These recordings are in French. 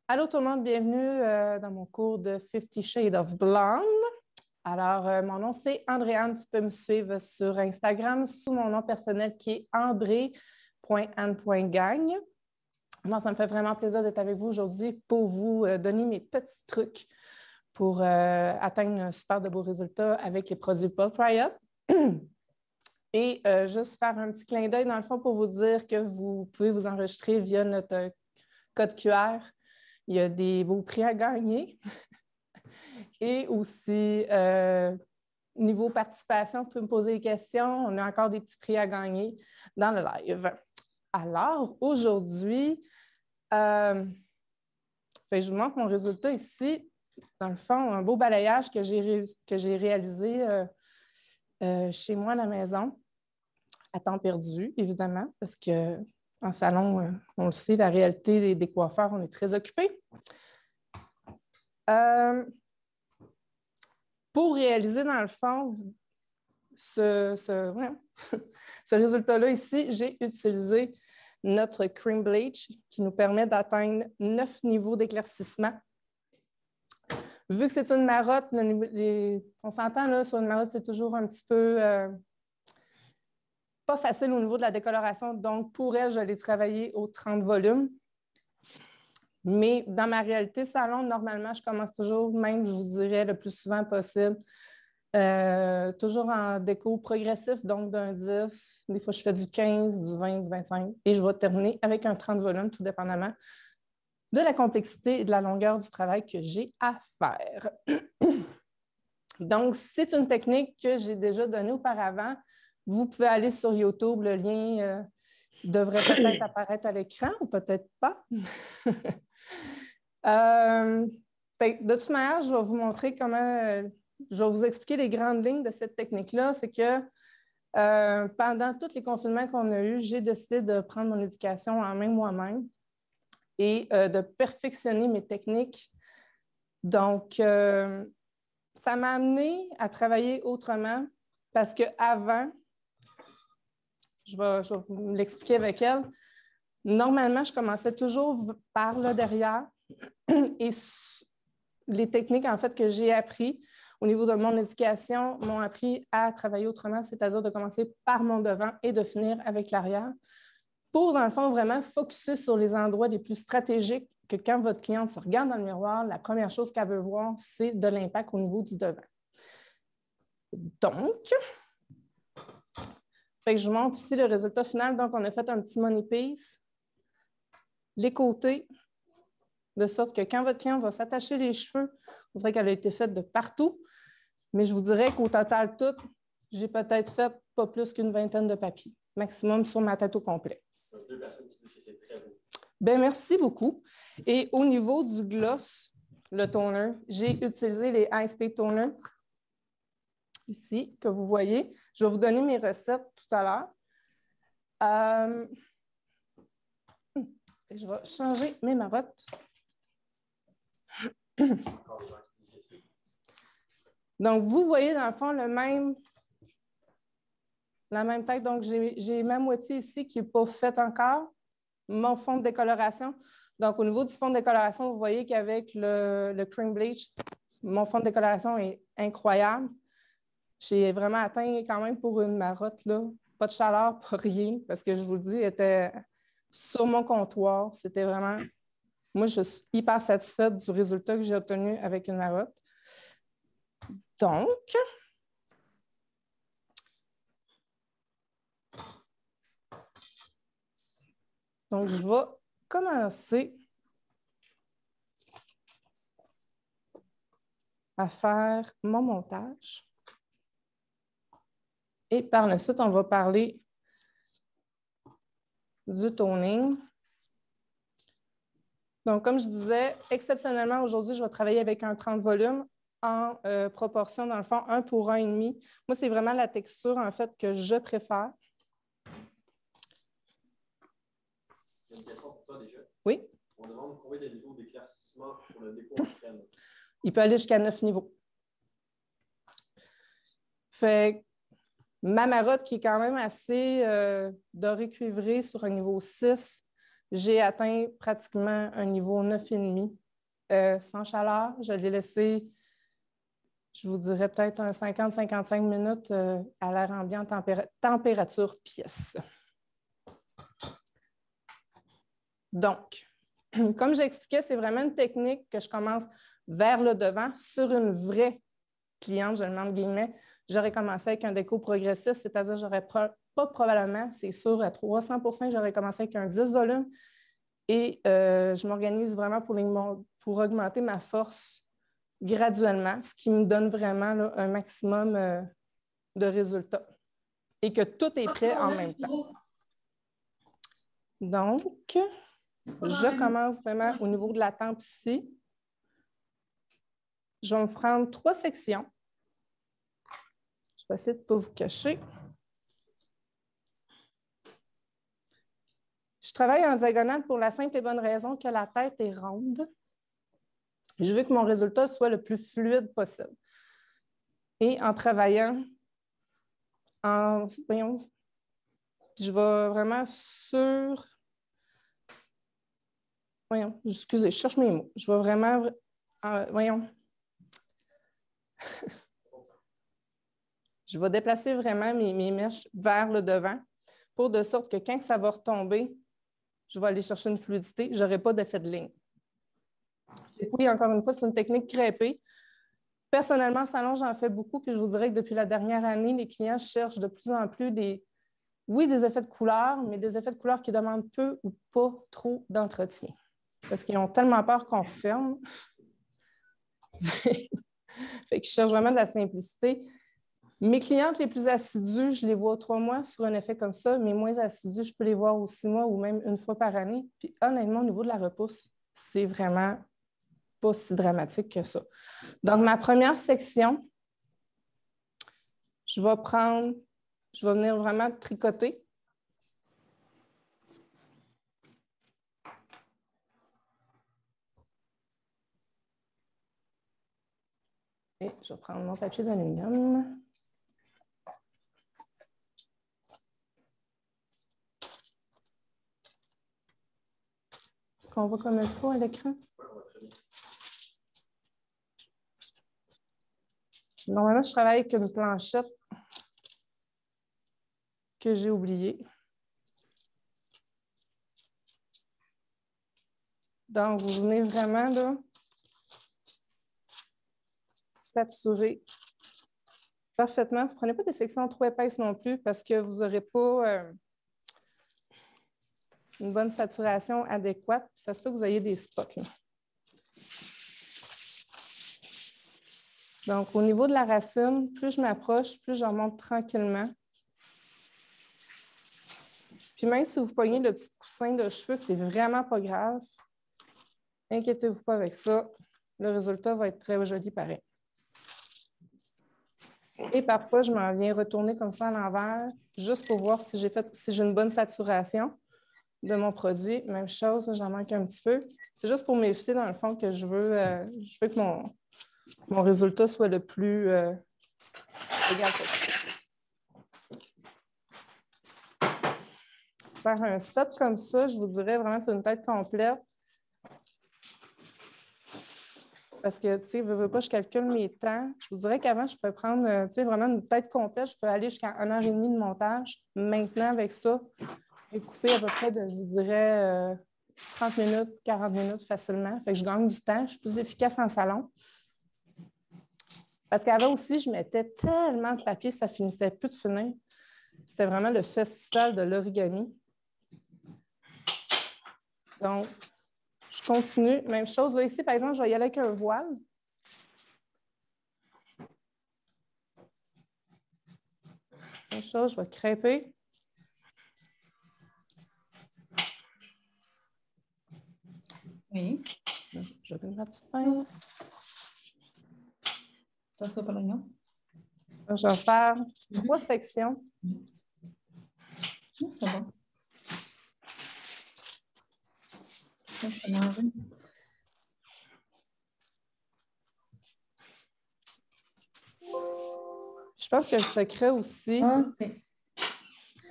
Allô tout le monde, bienvenue dans mon cours de 50 Shades of Blonde. Alors, mon nom c'est Andréane, tu peux me suivre sur Instagram sous mon nom personnel qui est andré.anne.gagne. Alors, ça me fait vraiment plaisir d'être avec vous aujourd'hui pour vous donner mes petits trucs pour atteindre un super de beaux résultats avec les produits Pulp Riot. Et juste faire un petit clin d'œil dans le fond pour vous dire que vous pouvez vous enregistrer via notre code QR. Il y a des beaux prix à gagner. Et aussi, niveau participation, vous pouvez me poser des questions. On a encore des petits prix à gagner dans le live. Alors, aujourd'hui, je vous montre mon résultat ici. Dans le fond, un beau balayage que j'ai réalisé chez moi à la maison, à temps perdu, évidemment, parce qu'en salon, on le sait, la réalité des coiffeurs, on est très occupés. Pour réaliser, dans le fond, ce résultat-là ici, j'ai utilisé notre Cream Bleach qui nous permet d'atteindre 9 niveaux d'éclaircissement. Vu que c'est une marotte, on s'entend là, sur une marotte, c'est toujours un petit peu pas facile au niveau de la décoloration. Donc, pour elle, je l'ai travaillé au 30 volumes. Mais dans ma réalité salon, normalement, je commence toujours, même, je vous dirais, le plus souvent possible, toujours en déco progressif, donc d'un 10. Des fois, je fais du 15, du 20, du 25. Et je vais terminer avec un 30 volumes, tout dépendamment de la complexité et de la longueur du travail que j'ai à faire. Donc, c'est une technique que j'ai déjà donnée auparavant. Vous pouvez aller sur YouTube, le lien devrait peut-être apparaître à l'écran ou peut-être pas. De toute manière, je vais vous montrer comment, je vais vous expliquer les grandes lignes de cette technique-là. C'est que pendant tous les confinements qu'on a eus, j'ai décidé de prendre mon éducation en main moi-même et de perfectionner mes techniques. Donc, ça m'a amené à travailler autrement parce qu'avant, je vais vous l'expliquer avec elle, normalement, je commençais toujours par le derrière et les techniques, en fait, que j'ai appris au niveau de mon éducation m'ont appris à travailler autrement, c'est-à-dire de commencer par mon devant et de finir avec l'arrière pour, dans le fond, vraiment focuser sur les endroits les plus stratégiques que quand votre cliente se regarde dans le miroir, la première chose qu'elle veut voir, c'est de l'impact au niveau du devant. Donc, je vous montre ici le résultat final. Donc, on a fait un petit money piece. Les côtés, de sorte que quand votre client va s'attacher les cheveux, on dirait qu'elle a été faite de partout. Mais je vous dirais qu'au total, tout, j'ai peut-être fait pas plus qu'une vingtaine de papiers, maximum sur ma tête au complet. Deux personnes qui disent que c'est très beau. Bien, merci beaucoup. Et au niveau du gloss, le toner, j'ai utilisé les High Speed Toner ici, que vous voyez. Je vais vous donner mes recettes tout à l'heure. Je vais changer mes marottes. Donc, vous voyez dans le fond la même tête. Donc, j'ai ma moitié ici qui n'est pas faite encore, mon fond de décoloration. Donc, au niveau du fond de décoloration, vous voyez qu'avec le Cream Bleach, mon fond de décoloration est incroyable. J'ai vraiment atteint quand même pour une marotte, là, pas de chaleur, pas rien, parce que je vous le dis, elle était sur mon comptoir. C'était vraiment... Moi, je suis hyper satisfaite du résultat que j'ai obtenu avec une marotte. Donc, je vais commencer à faire mon montage. Et par la suite, on va parler du toning. Donc, comme je disais, exceptionnellement, aujourd'hui, je vais travailler avec un 30 volumes en proportion, dans le fond, 1 pour 1,5. Moi, c'est vraiment la texture, en fait, que je préfère. J'ai une question pour toi déjà. Oui. On demande combien de niveaux d'éclaircissement pour le déco en crème? Il peut aller jusqu'à 9 niveaux. Fait ma marotte qui est quand même assez dorée cuivrée sur un niveau 6, J'ai atteint pratiquement un niveau 9,5 sans chaleur. Je l'ai laissé, je vous dirais peut-être un 50-55 minutes à l'air ambiant, température pièce. Donc, comme j'expliquais, c'est vraiment une technique que je commence vers le devant sur une vraie cliente, je le mets entre guillemets. J'aurais commencé avec un déco progressiste, c'est-à-dire j'aurais pas probablement, c'est sûr, à 300 % j'aurais commencé avec un 10 volumes et je m'organise vraiment pour augmenter ma force graduellement, ce qui me donne vraiment là, un maximum de résultats et que tout est prêt en même temps. Donc, je commence vraiment au niveau de la tempe ici. Je vais me prendre 3 sections. Je vais essayer de ne pas vous cacher. Je travaille en diagonale pour la simple et bonne raison que la tête est ronde. Je veux que mon résultat soit le plus fluide possible. Et en travaillant, voyons, je vais vraiment sur... Voyons, excusez, je cherche mes mots. Je vais vraiment... voyons. Je vais déplacer vraiment mes mèches vers le devant pour de sorte que quand ça va retomber, je vais aller chercher une fluidité, je n'aurai pas d'effet de ligne. Oui, encore une fois, c'est une technique crêpée. Personnellement, en salon, j'en fais beaucoup, puis je vous dirais que depuis la dernière année, les clients cherchent de plus en plus des effets de couleur, mais des effets de couleur qui demandent peu ou pas trop d'entretien. Parce qu'ils ont tellement peur qu'on ferme. Fait qu'ils cherchent vraiment de la simplicité. Mes clientes les plus assidues, je les vois 3 mois sur un effet comme ça. Mes moins assidues, je peux les voir aux 6 mois ou même une fois par année. Puis honnêtement, au niveau de la repousse, c'est vraiment pas si dramatique que ça. Donc, ma première section, je vais venir vraiment tricoter. Et je vais prendre mon papier d'aluminium. Est-ce qu'on voit comme il faut à l'écran? Normalement, je travaille avec une planchette que j'ai oubliée. Donc, vous venez vraiment là, saturer parfaitement. Vous ne prenez pas des sections trop épaisses non plus parce que vous n'aurez pas une bonne saturation adéquate. Ça se peut que vous ayez des spots. Là. Donc, au niveau de la racine, plus je m'approche, plus je remonte tranquillement. Puis même si vous pognez le petit coussin de cheveux, c'est vraiment pas grave. Inquiétez-vous pas avec ça. Le résultat va être très joli pareil. Et parfois, je m'en viens retourner comme ça à l'envers, juste pour voir si j'ai une bonne saturation de mon produit. Même chose, j'en manque un petit peu. C'est juste pour m'éviter, dans le fond, que je veux que mon résultat soit le plus égal possible. Faire un set comme ça, je vous dirais vraiment sur une tête complète. Parce que, tu sais, veux pas, je calcule mes temps. Je vous dirais qu'avant, je peux prendre, tu sais, vraiment une tête complète. Je peux aller jusqu'à 1h30 de montage. Maintenant, avec ça, et couper à peu près de, je vous dirais, 30 minutes, 40 minutes facilement. Fait que je gagne du temps. Je suis plus efficace en salon. Parce qu'avant aussi, je mettais tellement de papier, ça finissait plus de finir. C'était vraiment le festival de l'origami. Donc, je continue. Même chose. Là, ici, par exemple, je vais y aller avec un voile. Même chose, je vais crêper. Oui. Je vais mettre ma petite pince. Ça, c'est pas l'oignon. Je vais faire 3 sections. C'est bon. Je pense que le secret aussi,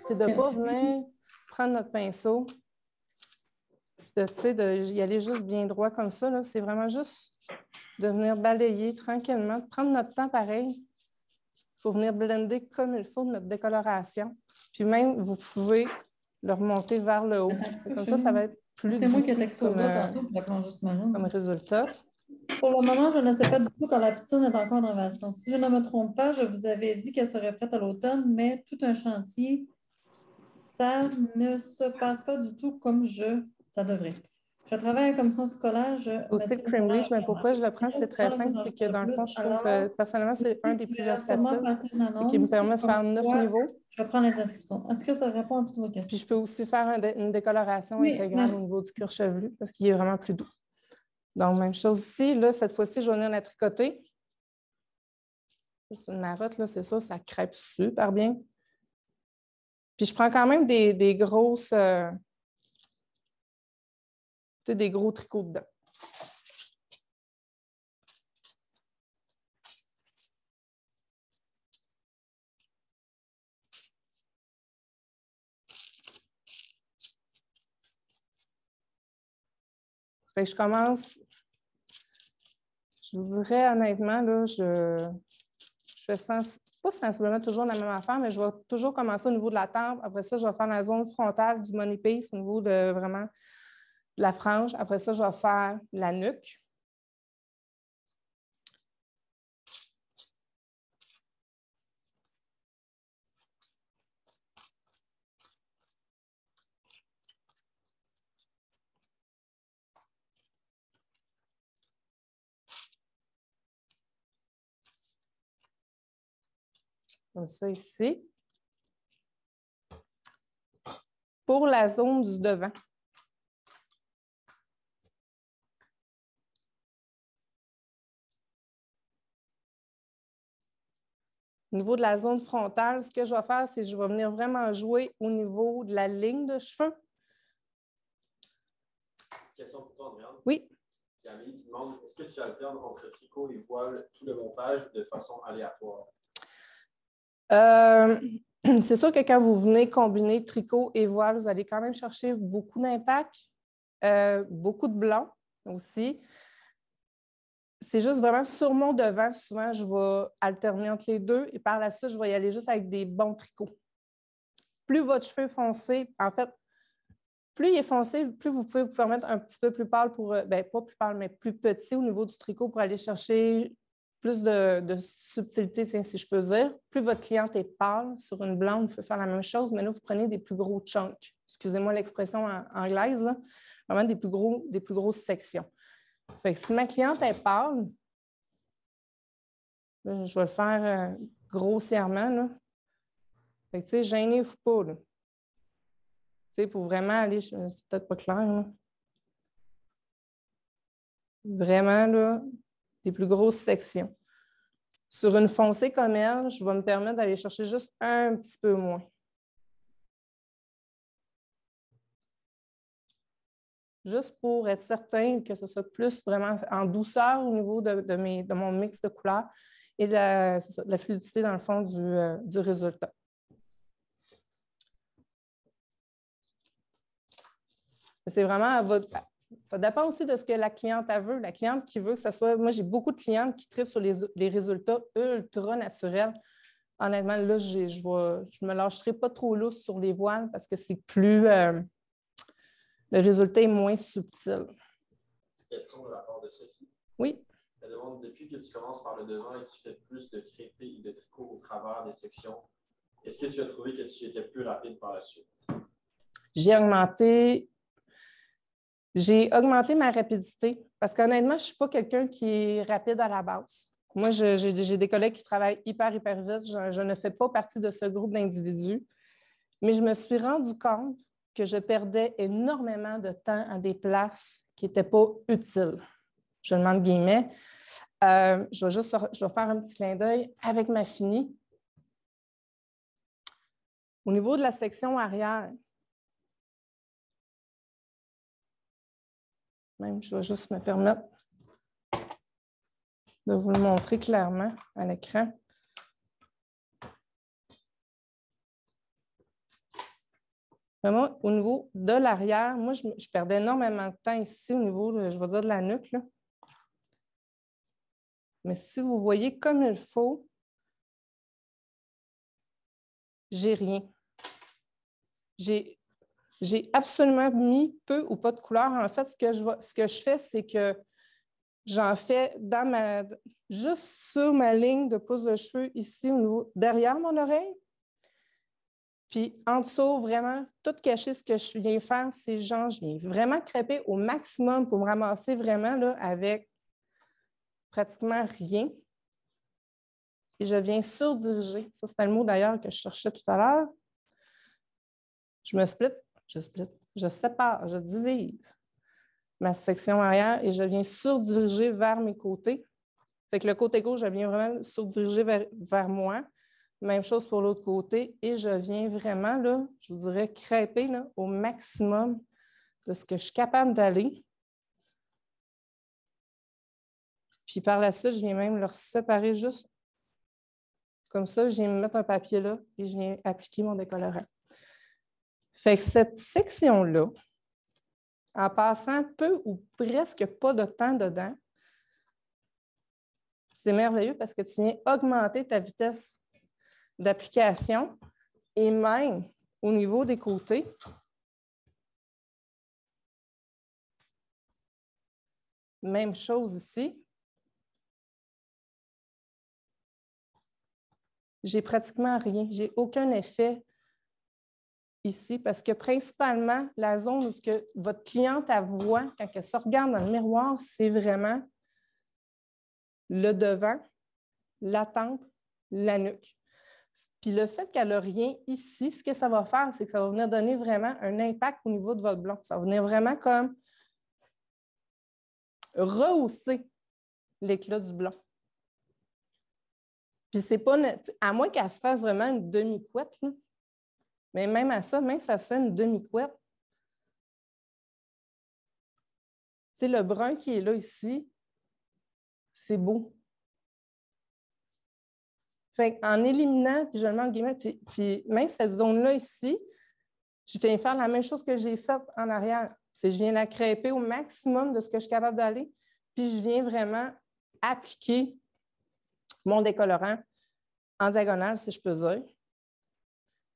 c'est de ne pas venir prendre notre pinceau d'y aller juste bien droit comme ça. C'est vraiment juste de venir balayer tranquillement, de prendre notre temps pareil. Il faut venir blender comme il faut notre décoloration. Puis même, vous pouvez le remonter vers le haut. Comme ça va être plus c'est moi qui ai diffus texté au gars tantôt pour l'appeler juste Marine. comme résultat. Pour le moment, je ne sais pas du tout quand la piscine est encore en rénovation. Si je ne me trompe pas, je vous avais dit qu'elle serait prête à l'automne, mais tout un chantier, ça ne se passe pas du tout comme ça devrait. Je travaille en commission scolaire. Aussi, Cream Bleach, mais pourquoi je le prends, c'est très simple. C'est que dans le fond, je trouve, personnellement, c'est un des plus versatiles. C'est qu'il me permet de faire 9 niveaux. Je vais prendre les inscriptions. Est-ce que ça répond à toutes vos questions? Puis je peux aussi faire une décoloration intégrale au niveau du cuir chevelu parce qu'il est vraiment plus doux. Donc, même chose ici. Là, cette fois-ci, je vais venir la tricoter. C'est une marotte, là, c'est ça, ça crêpe super bien. Puis je prends quand même des grosses... des gros tricots dedans. Fait que je commence, je vous dirais honnêtement, là, je fais pas sensiblement toujours la même affaire, mais je vais toujours commencer au niveau de la tempe. Après ça, je vais faire la zone frontale du money piece au niveau de vraiment la frange. Après ça, je vais faire la nuque. Comme ça ici. Pour la zone du devant. Au niveau de la zone frontale, ce que je vais faire, c'est que je vais venir vraiment jouer au niveau de la ligne de cheveux. Question pour toi, Andréane. Oui. C'est Amélie qui demande, est-ce que tu alternes entre tricot et voile tout le montage de façon aléatoire? C'est sûr que quand vous venez combiner tricot et voile, vous allez quand même chercher beaucoup d'impact, beaucoup de blanc aussi. C'est juste vraiment sur mon devant, souvent, je vais alterner entre les deux et par la suite, je vais y aller juste avec des bons tricots. Plus votre cheveu est foncé, en fait, plus il est foncé, plus vous pouvez vous permettre un petit peu plus pâle pour, pas plus pâle, mais plus petit au niveau du tricot pour aller chercher plus de subtilité, si je peux dire. Plus votre cliente est pâle sur une blonde, vous pouvez faire la même chose, mais là, vous prenez des plus gros chunks. Excusez-moi l'expression anglaise, là. Vraiment des plus grosses sections. Fait que si ma cliente est pâle, là, je vais le faire grossièrement. Là. Fait que, tu sais, gênez-vous pas. Là. Tu sais, pour vraiment aller, c'est peut-être pas clair. Là. Vraiment, là, des plus grosses sections. Sur une foncée comme elle, je vais me permettre d'aller chercher juste un petit peu moins. Juste pour être certain que ce soit plus vraiment en douceur au niveau de mon mix de couleurs et de la fluidité dans le fond du résultat. C'est vraiment à votre... Ça dépend aussi de ce que la cliente veut. La cliente qui veut que ça soit... Moi, j'ai beaucoup de clientes qui trippent sur les résultats ultra naturels. Honnêtement, là, je me lâcherai pas trop lousse sur les voiles parce que c'est plus... le résultat est moins subtil. Question de la part de Sophie. Oui. Elle demande, depuis que tu commences par le devant et que tu fais plus de crêpés et de tricot au travers des sections, est-ce que tu as trouvé que tu étais plus rapide par la suite? J'ai augmenté ma rapidité parce qu'honnêtement, je ne suis pas quelqu'un qui est rapide à la base. Moi, j'ai des collègues qui travaillent hyper vite. Je ne fais pas partie de ce groupe d'individus. Mais je me suis rendu compte que je perdais énormément de temps à des places qui n'étaient pas utiles. Je demande guillemets. Je vais faire un petit clin d'œil avec ma finie. Au niveau de la section arrière, même, je vais juste me permettre de vous le montrer clairement à l'écran. Vraiment, au niveau de l'arrière, moi, je perdais énormément de temps ici au niveau, je vais dire, de la nuque, là. Mais si vous voyez comme il faut, j'ai rien. J'ai absolument mis peu ou pas de couleur. En fait, ce que je fais, c'est que j'en fais juste sur ma ligne de pouce de cheveux ici, au niveau derrière mon oreille. Puis en dessous, vraiment, tout caché, ce que je viens faire, c'est genre, je viens vraiment crêper au maximum pour me ramasser vraiment là, avec pratiquement rien. Et je viens surdiriger. Ça, c'était le mot d'ailleurs que je cherchais tout à l'heure. Je me split, je sépare, je divise ma section arrière et je viens surdiriger vers mes côtés. Fait que le côté gauche, je viens vraiment surdiriger vers moi. Même chose pour l'autre côté. Et je viens vraiment, là, je vous dirais, crêper là, au maximum de ce que je suis capable d'aller. Puis par la suite, je viens même leur séparer juste comme ça. Je viens me mettre un papier là et je viens appliquer mon décolorant. Fait que cette section-là, en passant peu ou presque pas de temps dedans, c'est merveilleux parce que tu viens augmenter ta vitesse d'application et même au niveau des côtés. Même chose ici. J'ai pratiquement rien. J'ai aucun effet ici parce que principalement, la zone où votre cliente voit quand elle se regarde dans le miroir, c'est vraiment le devant, la tempe, la nuque. Puis le fait qu'elle n'a rien ici, ce que ça va faire, c'est que ça va venir donner vraiment un impact au niveau de votre blond. Ça va venir vraiment comme rehausser l'éclat du blond. Puis c'est pas, à moins qu'elle se fasse vraiment une demi-couette, là. Mais même à ça, même si ça se fait une demi-couette, c'est le brun qui est là ici, c'est beau. Fait en éliminant, puis je le mets en guillemets, puis même cette zone-là ici, je viens faire la même chose que j'ai faite en arrière. C'est je viens la crêper au maximum de ce que je suis capable d'aller, puis je viens vraiment appliquer mon décolorant en diagonale, si je peux dire.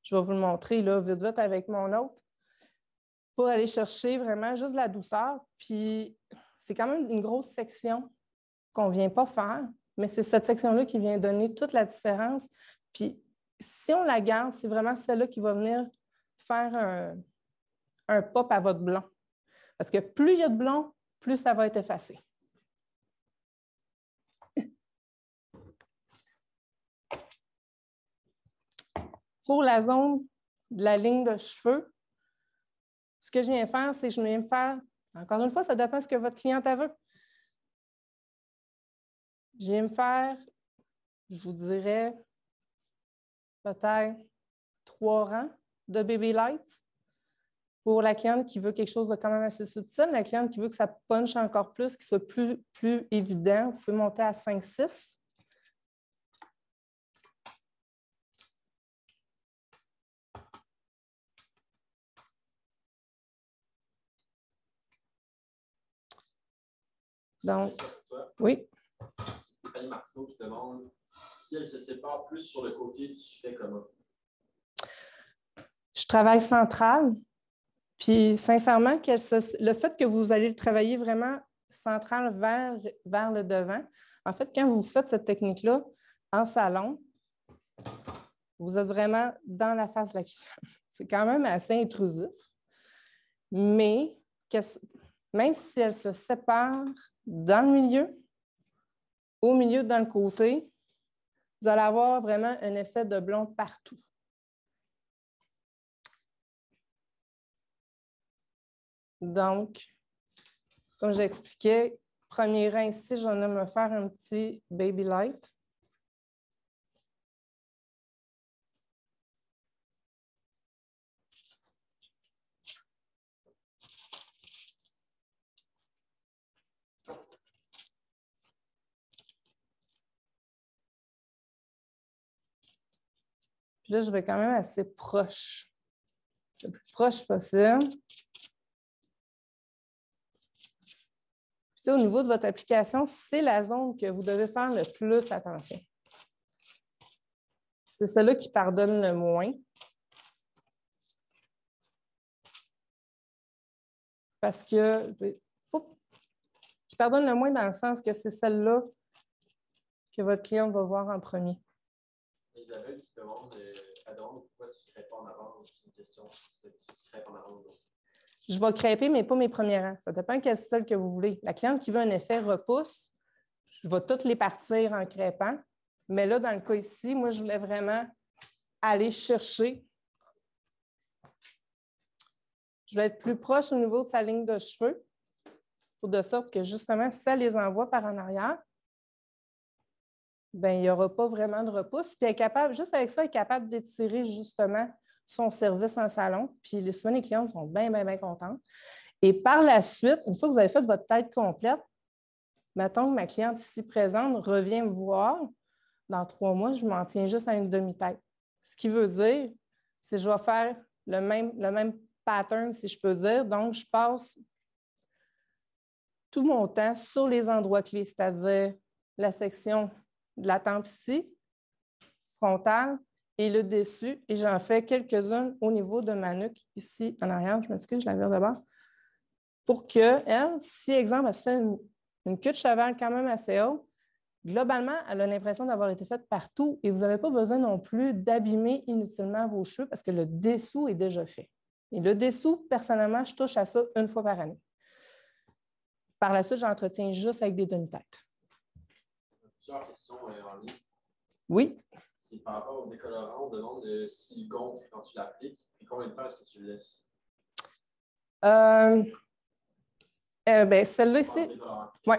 Je vais vous le montrer là, vite, vite avec mon autre pour aller chercher vraiment juste de la douceur. Puis c'est quand même une grosse section qu'on ne vient pas faire, mais c'est cette section-là qui vient donner toute la différence. Puis si on la garde, c'est vraiment celle-là qui va venir faire un pop à votre blond. Parce que plus il y a de blond, plus ça va être effacé. Pour la zone de la ligne de cheveux, ce que je viens faire, c'est que je viens faire, encore une fois, ça dépend de ce que votre cliente veut. Je viens me faire, je vous dirais, peut-être 3 rangs de Baby Lights. Pour la cliente qui veut quelque chose de quand même assez subtil, la cliente qui veut que ça punche encore plus, qu'il soit plus évident, vous pouvez monter à 5-6. Donc, oui. Stéphanie Martineau qui demande si elle se sépare plus sur le côté, tu fais comment? Je travaille central. Puis, sincèrement, le fait que vous allez le travailler vraiment central vers le devant, en fait, quand vous faites cette technique-là en salon, vous êtes vraiment dans la face de la cliente. C'est quand même assez intrusif. Mais même si elle se sépare dans le milieu, au milieu, dans le côté, vous allez avoir vraiment un effet de blond partout. Donc, comme j'expliquais, premier rang ici, j'en ai me faire un petit Baby Light. Puis là, je vais quand même assez proche le plus proche possible. Puis, au niveau de votre application, c'est la zone que vous devez faire le plus attention. C'est celle-là qui pardonne le moins. Parce que, qui pardonne le moins dans le sens que c'est celle-là que votre cliente va voir en premier. Isabelle qui demande, Adam, pourquoi tu ne crées pas en avant? C'est une question. Tu crées en avant ou non? Je vais crêper, mais pas mes premiers rangs. Ça dépend quelle celle que vous voulez. La cliente qui veut un effet repousse, je vais toutes les partir en crêpant. Mais là, dans le cas ici, moi, je voulais vraiment aller chercher. Je vais être plus proche au niveau de sa ligne de cheveux, pour de sorte que, justement, si ça les envoie par en arrière, bien, il n'y aura pas vraiment de repousse. Puis, elle est capable, juste avec ça, elle est capable d'étirer, justement, son service en salon. Puis, souvent, les clientes sont bien, bien, bien contentes. Et par la suite, une fois que vous avez fait votre tête complète, mettons que ma cliente ici présente revient me voir. Dans 3 mois, je m'en tiens juste à une demi-tête. Ce qui veut dire, c'est que je vais faire le même pattern, si je peux dire. Donc, je passe tout mon temps sur les endroits clés, c'est-à-dire la section de la tempe ici, frontale, et le dessus. Et j'en fais quelques-unes au niveau de ma nuque, ici en arrière. Je m'excuse, je la vire d'abord. Pour qu'elle, si, exemple, elle se fait une queue de cheval quand même assez haute, globalement, elle a l'impression d'avoir été faite partout et vous n'avez pas besoin non plus d'abîmer inutilement vos cheveux parce que le dessous est déjà fait. Et le dessous, personnellement, je touche à ça une fois par année. Par la suite, j'entretiens juste avec des demi-têtes. Plusieurs questions en ligne. Oui. C'est par rapport au décolorant, on demande s'il gonfle quand tu l'appliques et combien de temps est-ce que tu le laisses? Bien, celle-là ici. Oui.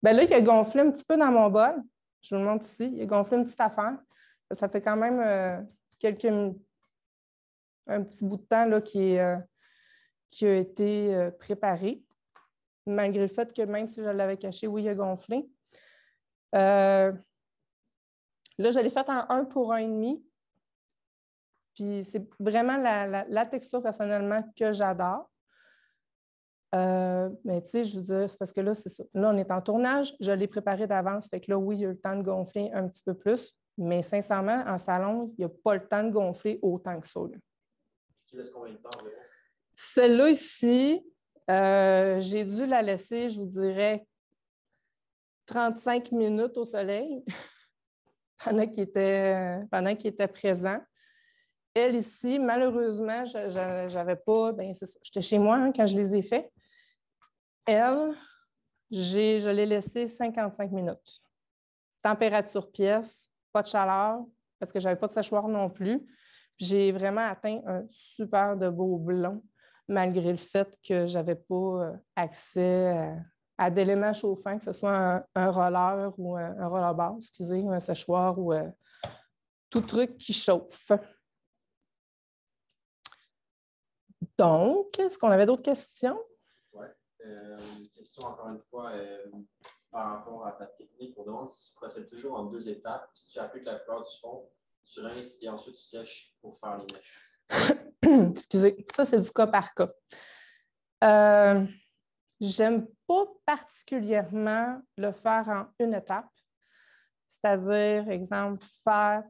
Bien là, il a gonflé un petit peu dans mon bol. Je vous le montre ici. Il a gonflé une petite affaire. Ça fait quand même un petit bout de temps là, qui a été préparé, malgré le fait que même si je l'avais caché, oui, il a gonflé. Là, je l'ai fait en 1 pour 1,5. Puis c'est vraiment la texture personnellement que j'adore. Mais tu sais, je veux dire, c'est parce que là, c'est ça. Là, on est en tournage, je l'ai préparé d'avance, fait que là, oui, il y a eu le temps de gonfler un petit peu plus, mais sincèrement, en salon, il n'y a pas le temps de gonfler autant que ça. Là. Tu laisses combien de temps environ? Celle-là ici, j'ai dû la laisser, je vous dirais, 35 minutes au soleil pendant qu'il était présent. Elle ici, malheureusement, je n'avais pas, bien, c'est ça, j'étais chez moi hein, quand je les ai faits. Elle, je l'ai laissée 55 minutes. Température pièce, pas de chaleur, parce que je n'avais pas de séchoir non plus. J'ai vraiment atteint un super de beau blond, malgré le fait que je n'avais pas accès à d'éléments chauffants, que ce soit un roller ou un rollerbar, excusez, ou un séchoir ou tout truc qui chauffe. Donc, est-ce qu'on avait d'autres questions? Oui. Une question, encore une fois, par rapport à ta technique. On demande si tu procèdes toujours en 2 étapes. Si tu appliques la couleur du fond, tu rinces et ensuite tu sèches pour faire les mèches. Excusez, ça, c'est du cas par cas. J'aime pas particulièrement le faire en une étape. C'est-à-dire, exemple, faire...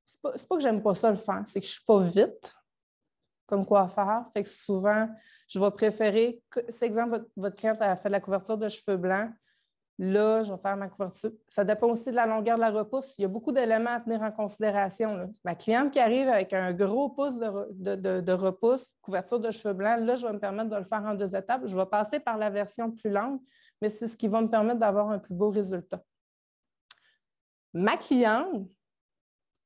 C'est pas que j'aime pas ça le faire, c'est que je suis pas vite comme coiffeur. Fait que souvent, je vais préférer... Si, exemple, votre cliente a fait de la couverture de cheveux blancs, là, je vais faire ma couverture. Ça dépend aussi de la longueur de la repousse. Il y a beaucoup d'éléments à tenir en considération. Là. Ma cliente qui arrive avec un gros pouce de repousse, couverture de cheveux blancs, là, je vais me permettre de le faire en 2 étapes. Je vais passer par la version plus longue, mais c'est ce qui va me permettre d'avoir un plus beau résultat. Ma cliente,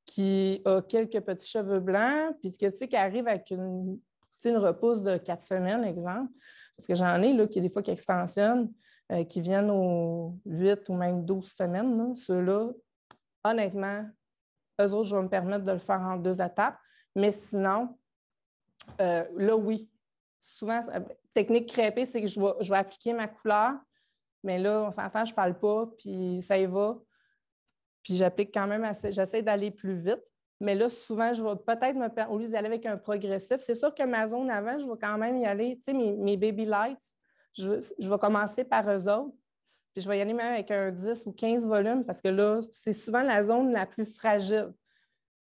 qui a quelques petits cheveux blancs, puis que, tu sais, qui arrive avec une repousse de 4 semaines, exemple, parce que j'en ai, là, qui des fois qui extensionnent, qui viennent aux 8 ou même 12 semaines. Ceux-là, honnêtement, eux autres, je vais me permettre de le faire en 2 étapes. Mais sinon, là, oui. Souvent, technique crêpée, c'est que je vais appliquer ma couleur, mais là, on s'entend, je ne parle pas, puis ça y va. Puis j'applique quand même assez, j'essaie d'aller plus vite. Mais là, souvent, je vais peut-être au lieu d'y aller avec un progressif, c'est sûr que ma zone avant, je vais quand même y aller, tu sais, mes baby lights, je vais commencer par eux autres, puis je vais y aller même avec un 10 ou 15 volumes parce que là, c'est souvent la zone la plus fragile.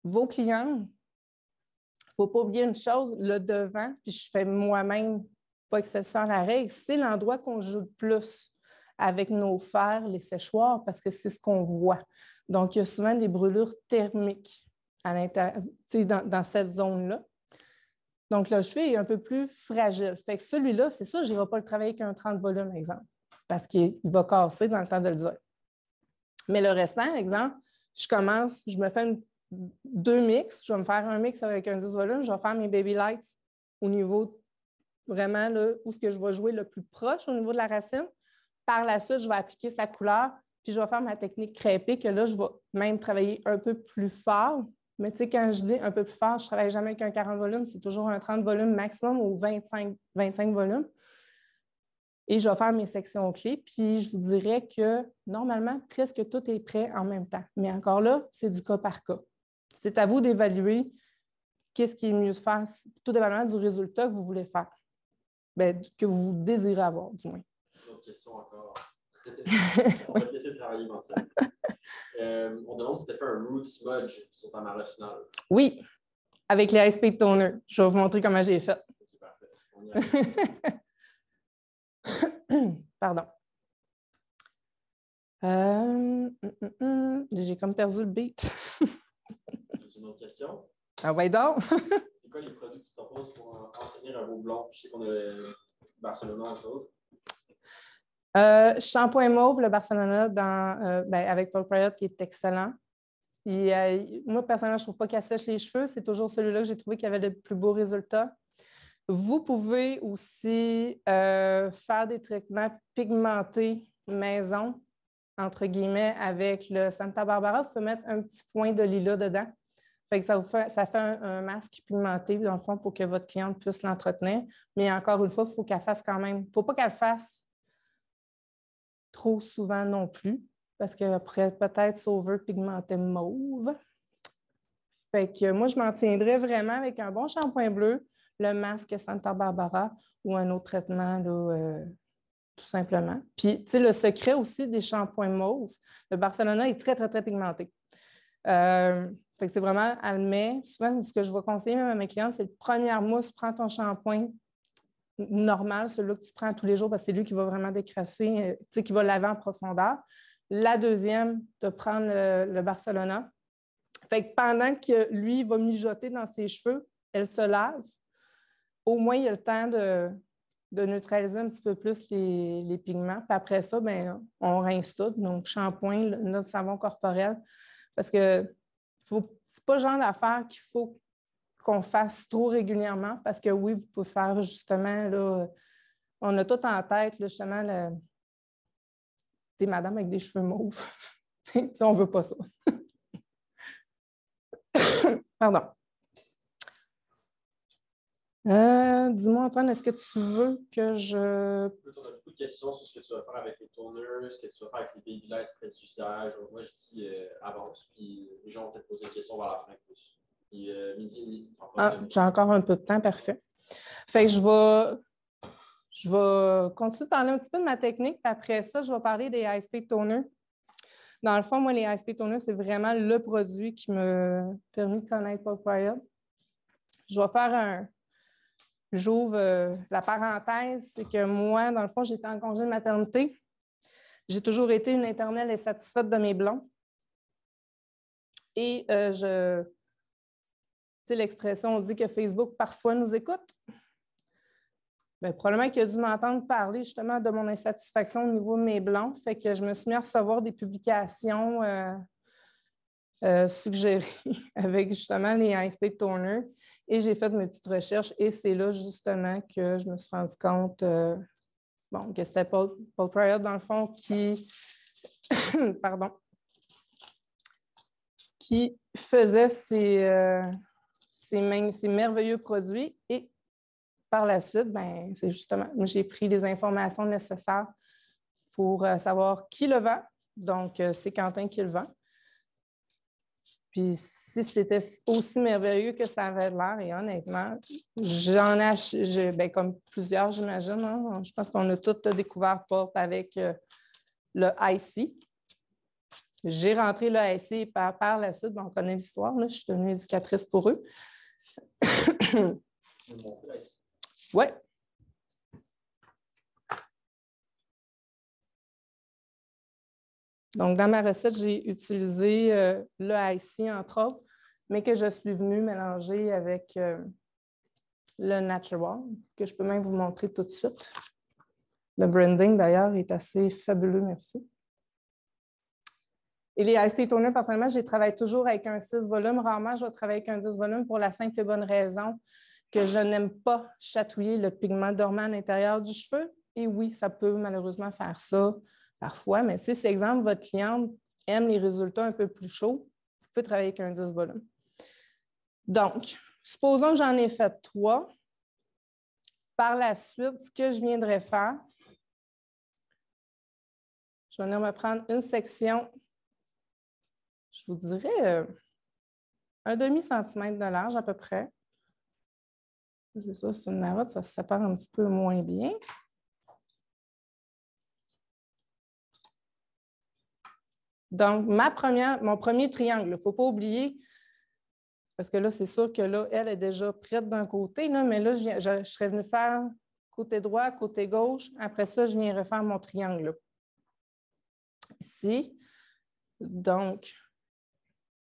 Vos clients, il ne faut pas oublier une chose, le devant, puis je fais moi-même pas exception à la règle, c'est l'endroit qu'on joue le plus avec nos fers, les séchoirs, parce que c'est ce qu'on voit. Donc, il y a souvent des brûlures thermiques à l'intérieur, dans cette zone-là. Donc, le cheveu est un peu plus fragile. Fait que celui-là, c'est sûr, je n'irai pas le travailler avec un 30 volumes, exemple, parce qu'il va casser dans le temps de le dire. Mais le restant, exemple, je me fais deux mix. Je vais me faire un mix avec un 10 volumes. Je vais faire mes baby lights au niveau vraiment là, où ce que je vais jouer le plus proche au niveau de la racine. Par la suite, je vais appliquer sa couleur, puis je vais faire ma technique crêpée, que là, je vais même travailler un peu plus fort. Mais tu sais, quand je dis un peu plus fort, je ne travaille jamais avec un 40 volumes, c'est toujours un 30 volumes maximum ou 25 volumes. Et je vais faire mes sections clés, puis je vous dirais que normalement, presque tout est prêt en même temps. Mais encore là, c'est du cas par cas. C'est à vous d'évaluer qu'est-ce qui est mieux de faire, tout dépendamment du résultat que vous voulez faire, bien, que vous désirez avoir, du moins. Une autre question encore. On va te laisser travailler dans ça. On demande si tu as fait un root smudge sur ta marotte finale. Oui, avec les High Speed Toner. Je vais vous montrer comment j'ai fait. OK, parfait. On y arrive. Pardon. J'ai comme perdu le beat. As-tu une autre question? Ah ouais donc! C'est quoi les produits que tu proposes pour entretenir un beau blond? Je sais qu'on a le Barcelona entre autres. Shampoing mauve, le Barcelona avec Paul Prior qui est excellent. Moi, personnellement, je ne trouve pas qu'il sèche les cheveux. C'est toujours celui-là que j'ai trouvé qui avait le plus beau résultat. Vous pouvez aussi faire des traitements pigmentés maison, entre guillemets, avec le Santa Barbara. Vous pouvez mettre un petit point de lilas dedans. Fait que ça fait un masque pigmenté, dans le fond, pour que votre cliente puisse l'entretenir. Mais encore une fois, il faut qu'elle fasse quand même. Il ne faut pas qu'elle fasse trop souvent non plus, parce qu'après, peut-être s'over-pigmenter mauve. Fait que moi, je m'en tiendrais vraiment avec un bon shampoing bleu, le masque Santa Barbara ou un autre traitement, là, tout simplement. Puis, tu sais, le secret aussi des shampoings mauves, le Barcelona est très, très, très pigmenté. Fait que c'est vraiment, elle met, souvent, ce que je vais conseiller même à mes clients, c'est le premier mousse, prends ton shampoing normal, celui-là que tu prends tous les jours, parce que c'est lui qui va vraiment décrasser, tu sais, qui va laver en profondeur. La deuxième, de prendre le Barcelona. Fait que pendant que lui va mijoter dans ses cheveux, elle se lave. Au moins, il y a le temps de neutraliser un petit peu plus les pigments. Puis après ça, bien, on rince tout. Donc, shampoing, notre savon corporel. Parce que c'est pas le genre d'affaire qu'il faut qu'on fasse trop régulièrement. Parce que oui, vous pouvez faire justement, là, on a tout en tête, là, justement, des madames avec des cheveux mauves. On ne veut pas ça. Pardon. Dis-moi, Antoine, est-ce que tu veux que je... On a beaucoup de questions sur ce que tu vas faire avec les toners, ce que tu vas faire avec les baby lights après l'usage. Moi, je dis avance, puis les gens vont peut-être poser des questions vers la fin plus. Puis midi. J'ai encore un peu de temps, parfait. Fait que je vais continuer de parler un petit peu de ma technique, puis après ça, je vais parler des High Speed Toners. Dans le fond, moi, les High Speed Toners, c'est vraiment le produit qui m'a permis de connaître Paul Prior. Je vais faire j'ouvre la parenthèse, c'est que moi, dans le fond, j'étais en congé de maternité. J'ai toujours été une éternelle insatisfaite de mes blonds. Et tu sais, l'expression, on dit que Facebook parfois nous écoute. Bien, probablement qu'il a dû m'entendre parler justement de mon insatisfaction au niveau de mes blonds. Fait que je me suis mis à recevoir des publications suggérées avec justement les High Speed Toners. Et j'ai fait mes petites recherches et c'est là justement que je me suis rendu compte que c'était Paul Prior, dans le fond, qui faisait ces merveilleux produits. Et par la suite, c'est justement, j'ai pris les informations nécessaires pour savoir qui le vend. Donc, c'est Quentin qui le vend. Puis si c'était aussi merveilleux que ça avait l'air, et honnêtement, j'en ai, ben, comme plusieurs, j'imagine, hein, je pense qu'on a tous découvert Pulp avec le IC. J'ai rentré le IC et par la suite, ben, on connaît l'histoire, je suis devenue éducatrice pour eux. Oui. Donc, dans ma recette, j'ai utilisé le IC, entre autres, mais que je suis venue mélanger avec le Natural, que je peux même vous montrer tout de suite. Le branding, d'ailleurs, est assez fabuleux, merci. Et les Ice Toner, personnellement, je les travaille toujours avec un 6 volumes. Rarement, je vais travailler avec un 10 volumes pour la simple et bonne raison que je n'aime pas chatouiller le pigment dormant à l'intérieur du cheveu. Et oui, ça peut malheureusement faire ça parfois, mais si, c'est exemple, votre cliente aime les résultats un peu plus chauds, vous pouvez travailler avec un 10 volumes. Donc, supposons que j'en ai fait 3. Par la suite, ce que je viendrais faire, je vais venir me prendre une section, je vous dirais un demi-centimètre de large à peu près. C'est ça, c'est une marotte, ça se sépare un petit peu moins bien. Donc, mon premier triangle, il ne faut pas oublier, parce que là, c'est sûr que là, elle est déjà prête d'un côté, là, mais là, je serais venue faire côté droit, côté gauche. Après ça, je viens refaire mon triangle là. Ici. Donc,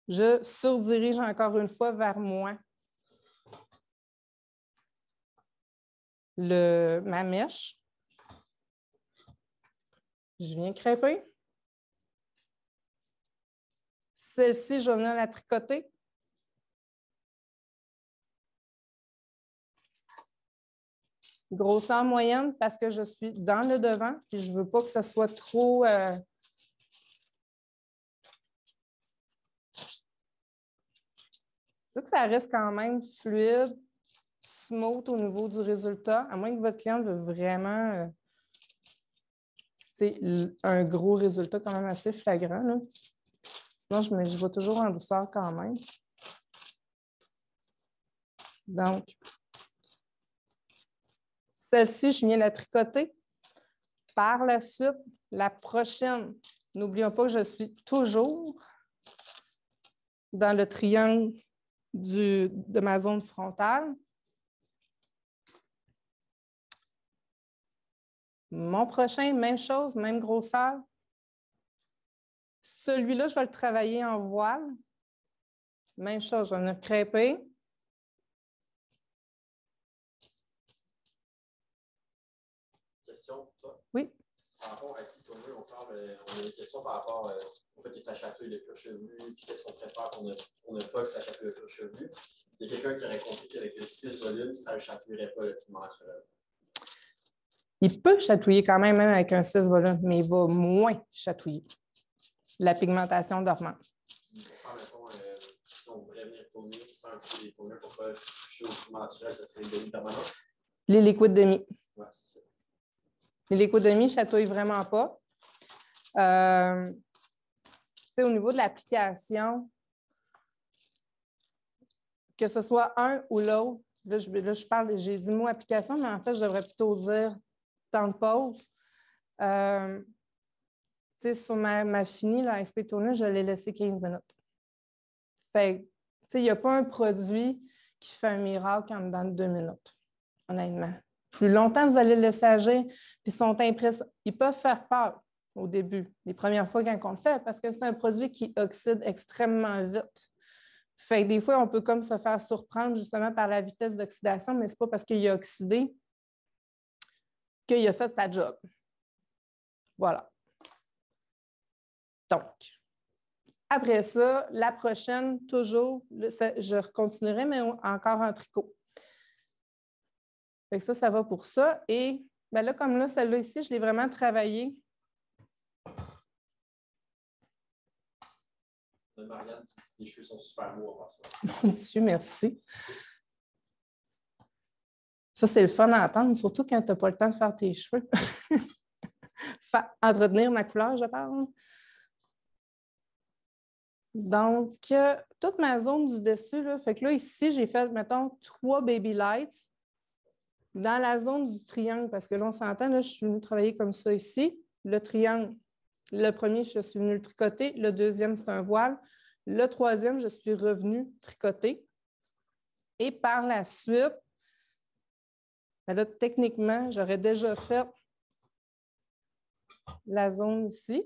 je surdirige encore une fois vers moi ma mèche. Je viens crêper. Celle-ci, je vais venir la tricoter. Grosseur moyenne parce que je suis dans le devant et je ne veux pas que ce soit trop... Je veux que ça reste quand même fluide, smooth au niveau du résultat, à moins que votre client veut vraiment un gros résultat quand même assez flagrant. Là. Sinon, je vais toujours en douceur quand même. Donc, celle-ci, je viens la tricoter. Par la suite, la prochaine, n'oublions pas que je suis toujours dans le triangle de ma zone frontale. Mon prochain, même chose, même grosseur. Celui-là, je vais le travailler en voile. Même chose, je vais venir crêper. Question pour toi. Oui. Par rapport à Ice Toner, on a des questions par rapport au fait que ça chatouille le cuir chevelu, puis qu'est-ce qu'on préfère pour ne pas que ça chatouille le cuir chevelu. Il y a quelqu'un qui aurait compris qu'avec le 6 volumes, ça ne chatouillerait pas le pigment naturel. Il peut chatouiller quand même avec un 6 volumes, mais il va moins chatouiller la pigmentation dormante. Pour mettons, si on voudrait venir tourner sans utiliser les tourneurs pour ne pas toucher au pigment naturel, ça serait les demi-permanents. Les liquides demi. Oui, c'est ça. Les liquides demi ne chatouillent vraiment pas. Au niveau de l'application, que ce soit un ou l'autre, là, je parle, j'ai dit mot application, mais en fait, je devrais plutôt dire temps de pause. Sur ma fini, la SP Toner, je l'ai laissé 15 minutes. Fait il n'y a pas un produit qui fait un miracle en dedans de 2 minutes, honnêtement. Plus longtemps vous allez le laisser agir, puis ils peuvent faire peur au début, les premières fois quand on le fait, parce que c'est un produit qui oxyde extrêmement vite. Fait que des fois, on peut comme se faire surprendre justement par la vitesse d'oxydation, mais ce n'est pas parce qu'il a oxydé qu'il a fait sa job. Voilà. Donc, après ça, la prochaine, toujours, je continuerai, mais encore en tricot. Fait que ça va pour ça. Et bien là, comme là, celle-là ici, je l'ai vraiment travaillée. Marianne, les cheveux sont super beaux à voir ça. Mon Dieu, merci. Ça, c'est le fun à entendre, surtout quand tu n'as pas le temps de faire tes cheveux. Entretenir ma couleur, je parle. Donc, toute ma zone du dessus, là, fait que là, ici, j'ai fait, mettons, 3 baby lights dans la zone du triangle, parce que là, on s'entend, là, je suis venue travailler comme ça ici. Le triangle, le premier, je suis venue le tricoter. Le deuxième, c'est un voile. Le troisième, je suis revenue tricoter. Et par la suite, ben là, techniquement, j'aurais déjà fait la zone ici.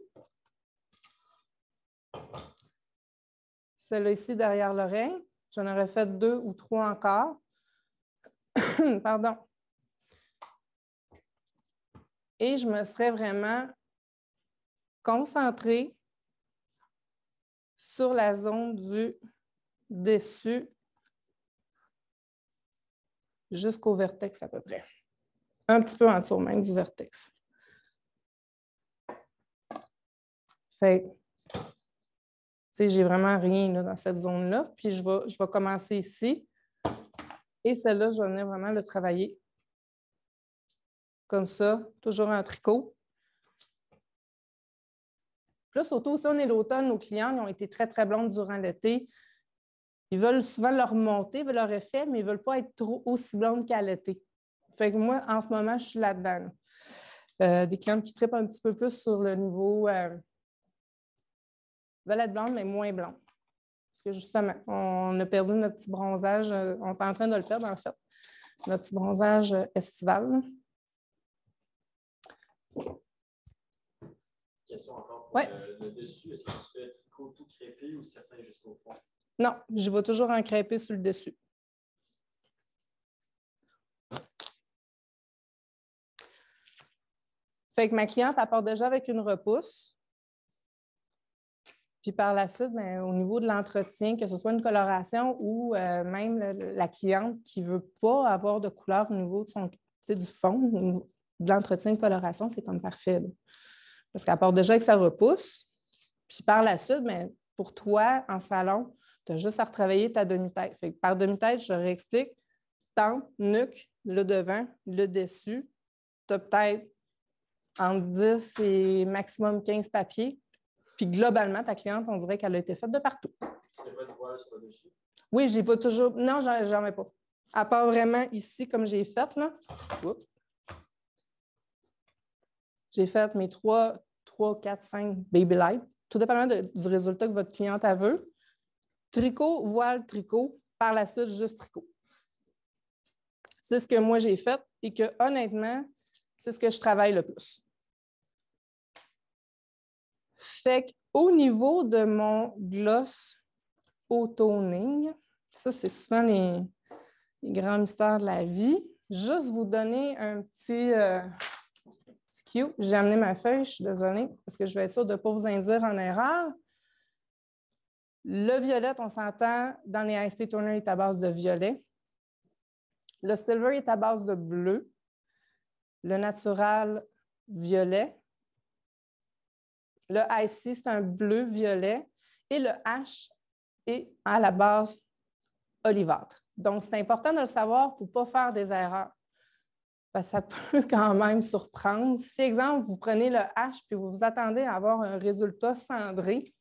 Celle-là ici, derrière l'oreille. J'en aurais fait 2 ou 3 encore. Pardon. Et je me serais vraiment concentrée sur la zone du dessus jusqu'au vertex à peu près. Un petit peu en dessous même du vertex. Fait que, tu sais, j'ai vraiment rien là, dans cette zone-là. Puis je vais commencer ici. Et celle-là, je vais venir vraiment le travailler comme ça, toujours en tricot. Là, surtout aussi, on est l'automne, nos clients ils ont été très, très blondes durant l'été. Ils veulent souvent leur remonter, leur effet, mais ils ne veulent pas être trop aussi blondes qu'à l'été. Fait que moi, en ce moment, je suis là-dedans. Des clientes qui trippent un petit peu plus sur le niveau veulent être blondes, mais moins blondes. Parce que justement, on a perdu notre petit bronzage. On est en train de le perdre, en fait. Notre petit bronzage estival. Question encore pour ouais. Le dessus. Est-ce que tu fais tricot tout crêpé ou certains jusqu'au fond? Non, je vais toujours en crêper sur le dessus. Fait que ma cliente apporte déjà avec une repousse. Puis par la suite, bien, au niveau de l'entretien, que ce soit une coloration ou même la cliente qui ne veut pas avoir de couleur au niveau de du fond, de l'entretien de coloration, c'est comme parfait. Là. Parce qu'elle apporte déjà avec sa repousse. Puis par la suite, bien, pour toi, en salon, tu as juste à retravailler ta demi-tête. Fait que par demi-tête, je réexplique, tempe, nuque, le devant, le dessus. Tu as peut-être entre 10 et maximum 15 papiers. Puis globalement, ta cliente, on dirait qu'elle a été faite de partout. Tu n'as pas de voile sur le dessus? Oui, j'y vais toujours. Non, j'en mets pas. À part vraiment ici, comme j'ai fait, là. Oups. J'ai fait mes 3, 4, 5 baby light, tout dépendamment du résultat que votre cliente a veut. Tricot, voile, tricot. Par la suite, juste tricot. C'est ce que moi j'ai fait et que honnêtement, c'est ce que je travaille le plus. Fait qu'au niveau de mon gloss auto-toning, ça, c'est souvent les grands mystères de la vie. Juste vous donner un petit cue. J'ai amené ma feuille, je suis désolée, parce que je vais être sûre de ne pas vous induire en erreur. Le violet, on s'entend, dans les ISP Toner, est à base de violet. Le silver est à base de bleu. Le natural, violet. Le IC, c'est un bleu-violet. Et le H est à la base olivâtre. Donc, c'est important de le savoir pour ne pas faire des erreurs. Parce que ça peut quand même surprendre. Si, exemple, vous prenez le H puis vous vous attendez à avoir un résultat cendré,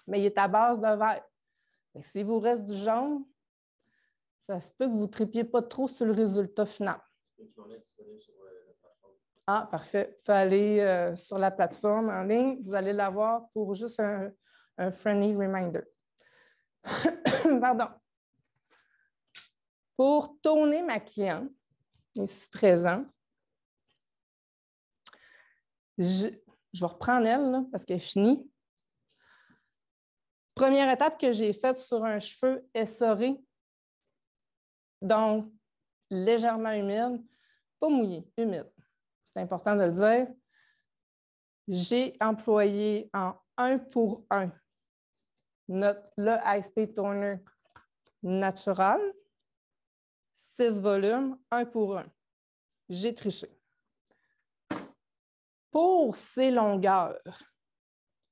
mais il est à base de vert. S'il vous reste du jaune, ça se peut que vous ne tripiez pas trop sur le résultat final. Ah, parfait. Il faut aller sur la plateforme en ligne. Vous allez l'avoir pour juste un friendly reminder. Pardon. Pour tourner ma cliente, ici présent, je vais reprendre elle là, parce qu'elle est finie. Première étape que j'ai faite sur un cheveu essoré, donc légèrement humide, pas mouillé, humide. C'est important de le dire. J'ai employé en 1 pour 1 le ISP Toner natural, 6 volumes, 1 pour 1. J'ai triché. Pour ces longueurs,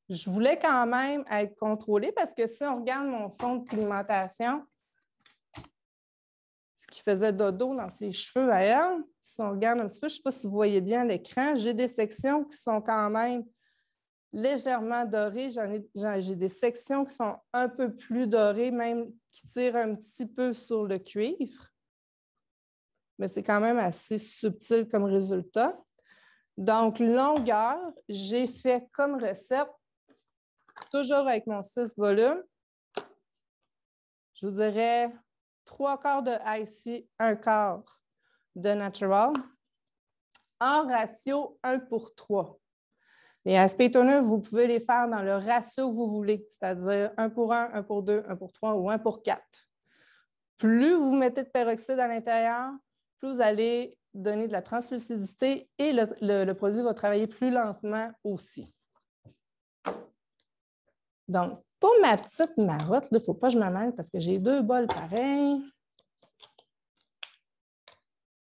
je voulais quand même être contrôlée parce que si on regarde mon fond de pigmentation, ce qui faisait dodo dans ses cheveux à elle, si on regarde un petit peu, je ne sais pas si vous voyez bien l'écran, j'ai des sections qui sont quand même légèrement doré. J'ai des sections qui sont un peu plus dorées, même qui tirent un petit peu sur le cuivre. Mais c'est quand même assez subtil comme résultat. Donc, longueur, j'ai fait comme recette, toujours avec mon 6 volumes. Je vous dirais 3/4 de IC, 1/4 de Natural, en ratio 1:3. Les aspect toner, vous pouvez les faire dans le ratio que vous voulez, c'est-à-dire 1:1, 1:2, 1:3 ou 1:4. Plus vous mettez de peroxyde à l'intérieur, plus vous allez donner de la translucidité et le produit va travailler plus lentement aussi. Donc, pour ma petite marotte, il ne faut pas que je me mêle parce que j'ai 2 bols pareils.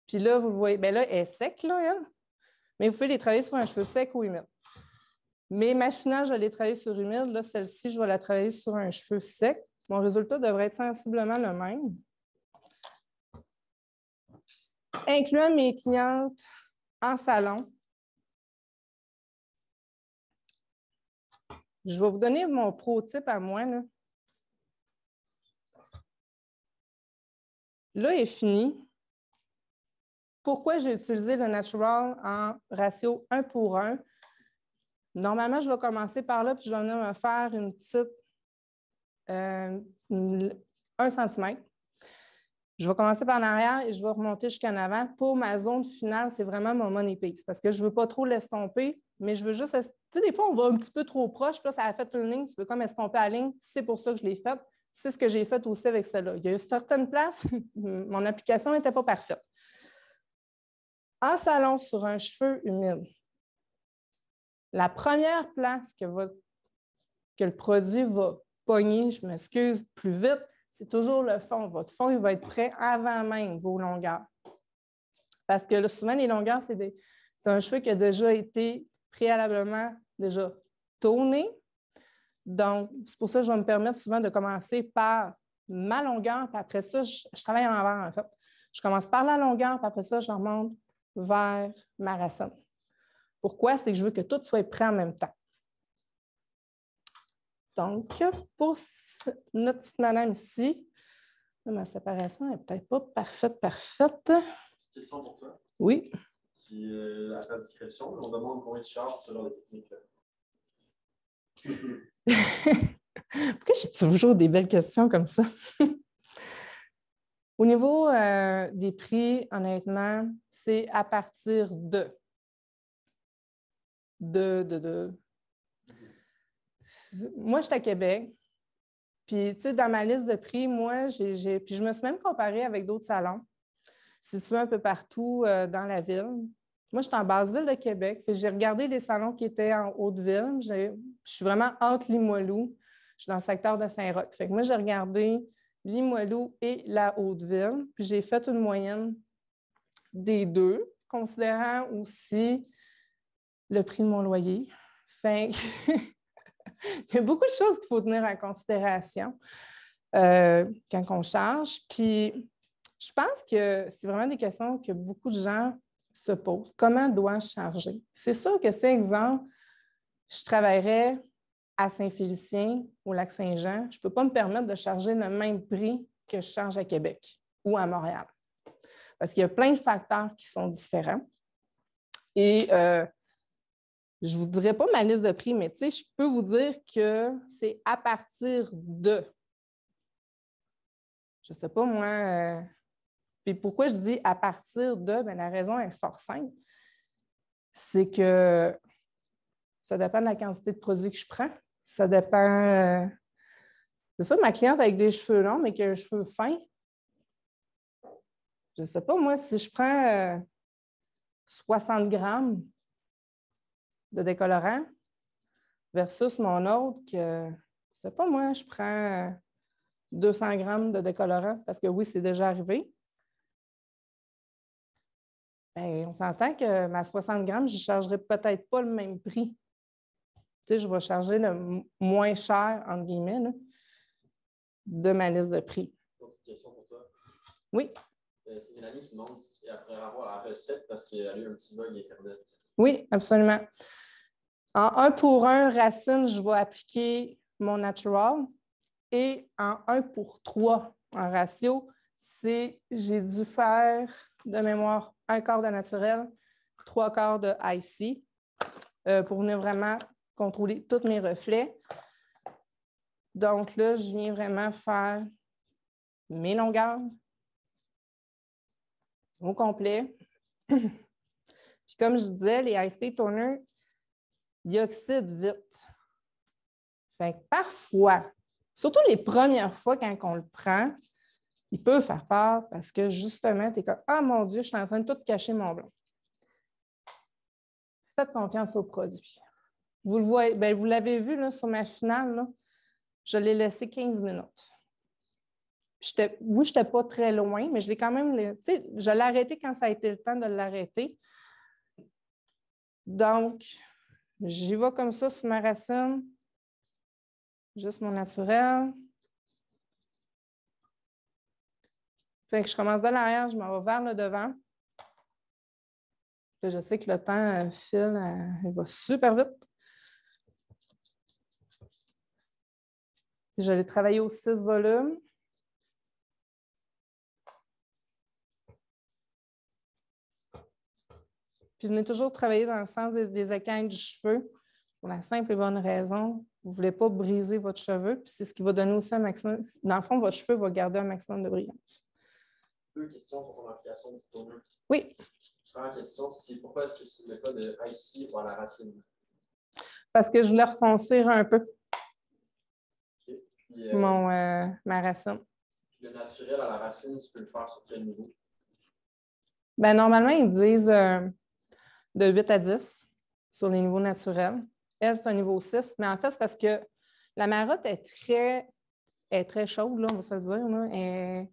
Puis là, vous voyez, bien là, elle est sec, là, elle. Mais vous pouvez les travailler sur un cheveu sec ou humide. Mais ma finale, je l'ai travaillée sur humide. Là, celle-ci, je vais la travailler sur un cheveu sec. Mon résultat devrait être sensiblement le même. Incluant mes clientes en salon, je vais vous donner mon pro-type à moi. Là, il est fini. Pourquoi j'ai utilisé le Natural en ratio 1:1? Normalement, je vais commencer par là, puis je vais venir me faire une petite 1 cm. Je vais commencer par l'arrière et je vais remonter jusqu'en avant. Pour ma zone finale, c'est vraiment mon money piece parce que je ne veux pas trop l'estomper, mais je veux juste... Tu sais, des fois, on va un petit peu trop proche, puis là, ça a fait une ligne, tu veux comme estomper la ligne. C'est pour ça que je l'ai faite. C'est ce que j'ai fait aussi avec celle-là. Il y a eu certaines places, mon application n'était pas parfaite. En salon, sur un cheveu humide, la première place que le produit va pogner, je m'excuse, plus vite, c'est toujours le fond. Votre fond, il va être prêt avant même vos longueurs. Parce que là, souvent, les longueurs, c'est un cheveu qui a déjà été préalablement déjà tourné. Donc, c'est pour ça que je vais me permettre souvent de commencer par ma longueur, puis après ça, je travaille en l'envers, en fait. Je commence par la longueur, puis après ça, je remonte vers ma racine. Pourquoi? C'est que je veux que tout soit prêt en même temps. Donc, pour notre petite madame ici, ma séparation n'est peut-être pas parfaite. Petite question pour toi. Oui. Si, à ta discrétion, on demande combien tu charges selon les techniques. Pourquoi j'ai toujours des belles questions comme ça? Au niveau des prix, honnêtement, c'est à partir de. Moi, je suis à Québec. Puis, tu sais, dans ma liste de prix, moi, puis je me suis même comparée avec d'autres salons situés un peu partout dans la ville. Moi, je suis en basse-ville de Québec. J'ai regardé les salons qui étaient en Haute-Ville. Je suis vraiment entre Limoilou. Je suis dans le secteur de Saint-Roch. Fait que moi, j'ai regardé Limoilou et la Haute-Ville. Puis j'ai fait une moyenne des deux, considérant aussi le prix de mon loyer. Fait que il y a beaucoup de choses qu'il faut tenir en considération quand on charge. Puis je pense que c'est vraiment des questions que beaucoup de gens se posent. Comment dois-je charger? C'est sûr que, c'est exemple, je travaillerais à Saint-Félicien, au Lac-Saint-Jean. Je ne peux pas me permettre de charger le même prix que je charge à Québec ou à Montréal. Parce qu'il y a plein de facteurs qui sont différents. Et je ne vous dirai pas ma liste de prix, mais tu sais, je peux vous dire que c'est à partir de, je ne sais pas moi, puis pourquoi je dis à partir de, bien, la raison est fort simple. C'est que ça dépend de la quantité de produits que je prends. Ça dépend. C'est ça, ma cliente avec des cheveux longs, mais qui a un cheveu fin. Je ne sais pas, moi, si je prends 60 grammes de décolorant versus mon autre, que, je ne sais pas, moi, je prends 200 grammes de décolorant, parce que oui, c'est déjà arrivé. Bien, on s'entend que ma 60 grammes, je ne chargerai peut-être pas le même prix. Tu sais, je vais charger le moins cher, entre guillemets, là, de ma liste de prix. Une question pour toi. Oui. C'est Mélanie qui demande après avoir la recette parce qu'elle a eu un petit bug Internet. Oui, absolument. En 1 pour 1 racine, je vais appliquer mon natural. Et en 1 pour 3 en ratio, j'ai dû faire de mémoire 1/4 de naturel, 3/4 de IC pour venir vraiment contrôler tous mes reflets. Donc là, je viens vraiment faire mes longueurs au complet. Puis comme je disais, les high-speed toners, ils oxydent vite. Fait que parfois, surtout les premières fois quand on le prend, il peut faire peur parce que justement, tu es comme « Ah mon Dieu, je suis en train de tout cacher mon blanc. » Faites confiance au produit. Vous le voyez, bien, vous l'avez vu là, sur ma finale, là, je l'ai laissé 15 minutes. Oui, je n'étais pas très loin, mais je l'ai quand même, je l'ai arrêté quand ça a été le temps de l'arrêter. Donc, j'y vais comme ça sur ma racine, juste mon naturel. Fait que je commence de l'arrière, je m'en vais vers le devant. Là, je sais que le temps file, il va super vite. Je l'ai travaillé aux 6 volumes. Puis venez toujours travailler dans le sens des écailles du cheveu pour la simple et bonne raison. Vous ne voulez pas briser votre cheveu, puis c'est ce qui va donner aussi un maximum. Dans le fond, votre cheveu va garder un maximum de brillance. 2 questions sur ton application du toner. Oui. Première question, c'est pourquoi est-ce que tu ne mets pas de IC à la racine? Parce que je voulais refoncer un peu Okay. Puis, ma racine. Le naturel à la racine, tu peux le faire sur quel niveau? Bien, normalement, ils disent de 8 à 10 sur les niveaux naturels. Elle, c'est un niveau 6, mais en fait, c'est parce que la marotte est très chaude, là, on va se le dire. Là. Elle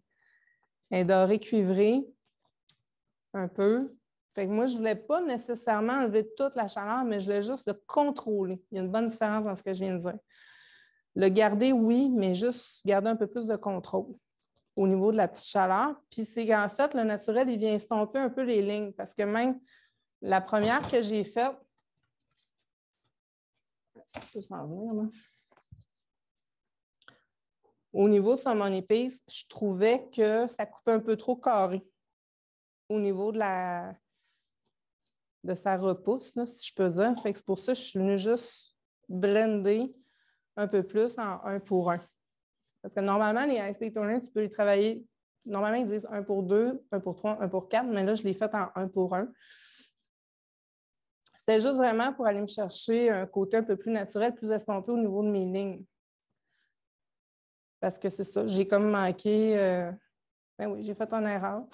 est dorée cuivrée un peu. Fait que moi, je ne voulais pas nécessairement enlever toute la chaleur, mais je voulais juste le contrôler. Il y a une bonne différence dans ce que je viens de dire. Le garder, oui, mais juste garder un peu plus de contrôle au niveau de la petite chaleur. Puis c'est qu'en fait, le naturel, il vient estomper un peu les lignes parce que même la première que j'ai faite, ça peut s'en venir, là. Au niveau de son money piece, je trouvais que ça coupait un peu trop carré au niveau de sa repousse, là, si je peux dire. Fait que c'est pour ça que je suis venue juste blender un peu plus en 1 pour 1. Parce que normalement, les high-speed toners, tu peux les travailler. Normalement, ils disent 1 pour 2, 1 pour 3, 1 pour 4, mais là, je l'ai fait en 1 pour 1. C'est juste vraiment pour aller me chercher un côté un peu plus naturel, plus estompé au niveau de mes lignes. Parce que c'est ça, j'ai comme manqué... Ben oui, j'ai fait une erreur.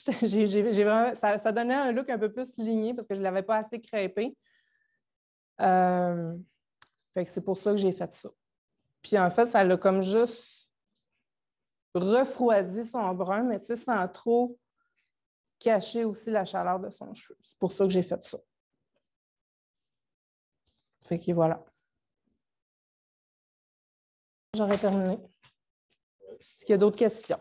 Vraiment, ça donnait un look un peu plus ligné parce que je ne l'avais pas assez crêpé. Fait que c'est pour ça que j'ai fait ça. Puis en fait, ça l'a comme juste refroidi son brun, mais tu sais, sans trop cacher aussi la chaleur de son cheveu. C'est pour ça que j'ai fait ça. Fait que voilà. J'aurais terminé. Est-ce qu'il y a d'autres questions?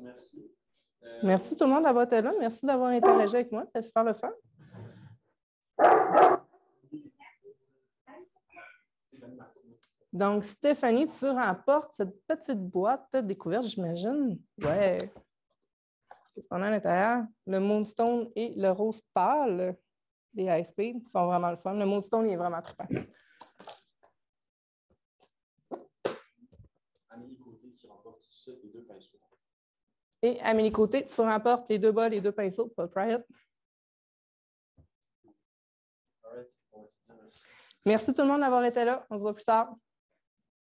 Merci. Merci tout le monde d'avoir été là. Merci d'avoir interagi avec moi. C'est super le fun. Donc, Stéphanie, tu remportes cette petite boîte découverte, j'imagine. Ouais. Qu'est-ce qu'on a à l'intérieur? Le Moonstone et le rose pâle des High Speed sont vraiment le fun. Le Moonstone, il est vraiment trippant. Amélie Côté qui remporte les 2 pinceaux. Et Amélie Côté, tu remportes les 2 bas, les 2 pinceaux de Paul Pryat. Merci tout le monde d'avoir été là. On se voit plus tard.